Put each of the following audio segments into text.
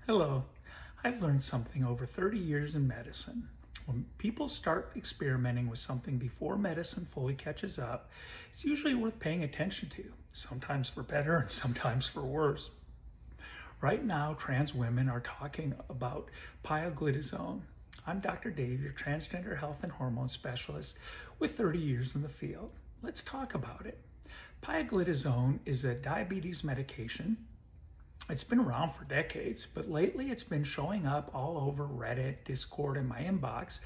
Hello. I've learned something over 30 years in medicine. When people start experimenting with something before medicine fully catches up, it's usually worth paying attention to, sometimes for better and sometimes for worse. Right now, trans women are talking about pioglitazone. I'm Dr. Dave, your transgender health and hormone specialist with 30 years in the field. Let's talk about it. Pioglitazone is a diabetes medication. It's been around for decades, but lately it's been showing up all over Reddit, Discord, and my inbox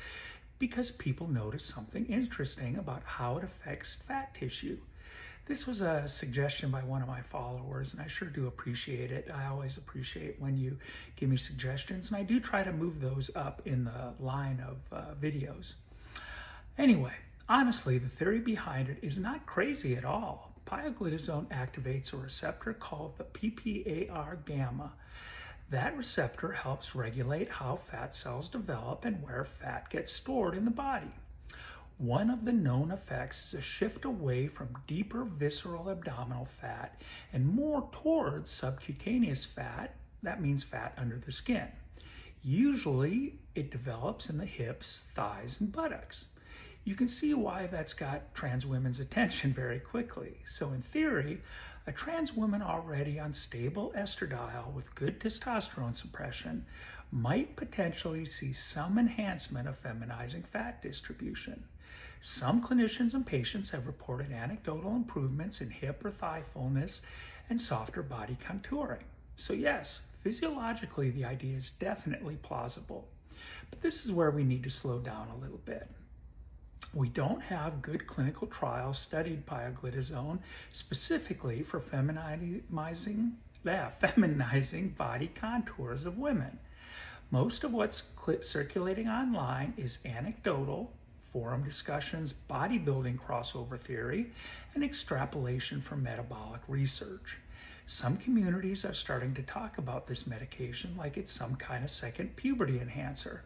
because people notice something interesting about how it affects fat tissue. This was a suggestion by one of my followers, and I sure do appreciate it. I always appreciate when you give me suggestions, and I do try to move those up in the line of videos. Anyway, honestly, the theory behind it is not crazy at all. Pioglitazone activates a receptor called the PPAR gamma. That receptor helps regulate how fat cells develop and where fat gets stored in the body. One of the known effects is a shift away from deeper visceral abdominal fat and more towards subcutaneous fat. That means fat under the skin. Usually, it develops in the hips, thighs, and buttocks. You can see why that's got trans women's attention very quickly. So in theory, a trans woman already on stable estradiol with good testosterone suppression might potentially see some enhancement of feminizing fat distribution. Some clinicians and patients have reported anecdotal improvements in hip or thigh fullness and softer body contouring. So yes, physiologically the idea is definitely plausible. But this is where we need to slow down a little bit. We don't have good clinical trials studied pioglitazone specifically for feminizing body contours of women. Most of what's circulating online is anecdotal, forum discussions, bodybuilding crossover theory, and extrapolation from metabolic research. Some communities are starting to talk about this medication like it's some kind of second puberty enhancer.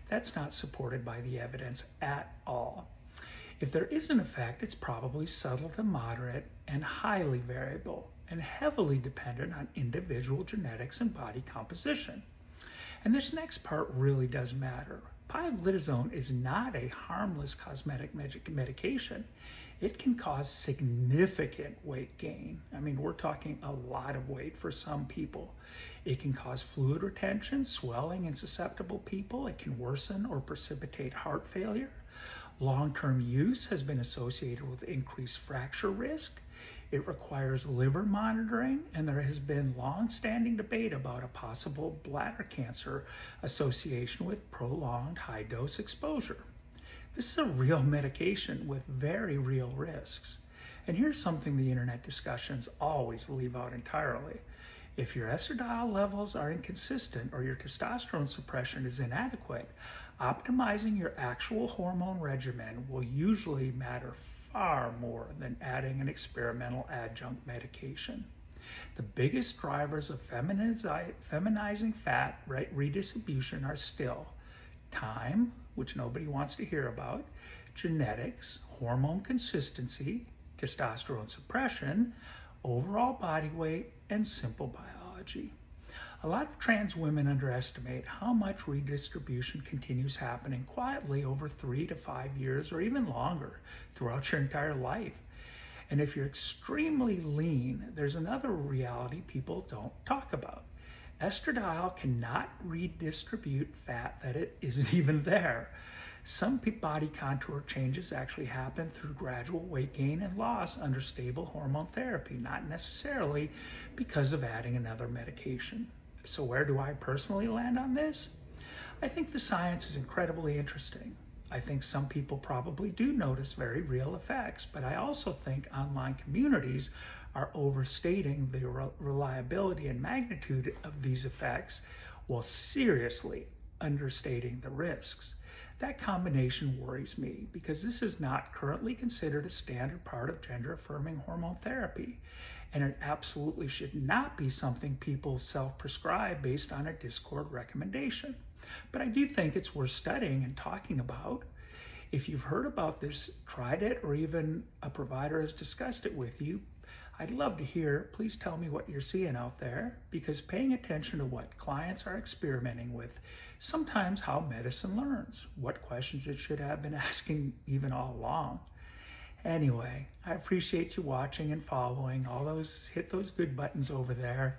That's not supported by the evidence at all. If there is an effect, it's probably subtle to moderate and highly variable and heavily dependent on individual genetics and body composition. And this next part really does matter. Pioglitazone is not a harmless cosmetic medication. It can cause significant weight gain. I mean, we're talking a lot of weight for some people. It can cause fluid retention, swelling in susceptible people. It can worsen or precipitate heart failure. Long-term use has been associated with increased fracture risk. It requires liver monitoring, and there has been long-standing debate about a possible bladder cancer association with prolonged high-dose exposure. This is a real medication with very real risks. And here's something the internet discussions always leave out entirely. If your estradiol levels are inconsistent or your testosterone suppression is inadequate, optimizing your actual hormone regimen will usually matter far more than adding an experimental adjunct medication. The biggest drivers of feminizing fat redistribution are still time, which nobody wants to hear about, genetics, hormone consistency, testosterone suppression, overall body weight, and simple biology. A lot of trans women underestimate how much redistribution continues happening quietly over 3 to 5 years or even longer throughout your entire life. And if you're extremely lean, there's another reality people don't talk about. Estradiol cannot redistribute fat that it isn't even there. Some body contour changes actually happen through gradual weight gain and loss under stable hormone therapy, not necessarily because of adding another medication. So where do I personally land on this? I think the science is incredibly interesting. I think some people probably do notice very real effects, but I also think online communities are overstating the reliability and magnitude of these effects while seriously understating the risks. That combination worries me because this is not currently considered a standard part of gender-affirming hormone therapy, and it absolutely should not be something people self-prescribe based on a Discord recommendation. But I do think it's worth studying and talking about. If you've heard about this, tried it, or even a provider has discussed it with you, I'd love to hear. Please tell me what you're seeing out there, because paying attention to what clients are experimenting with, sometimes how medicine learns, what questions it should have been asking even all along. Anyway, I appreciate you watching and following. Hit those good buttons over there.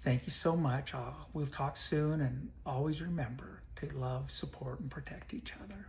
Thank you so much. We'll talk soon, and always remember to love, support, and protect each other.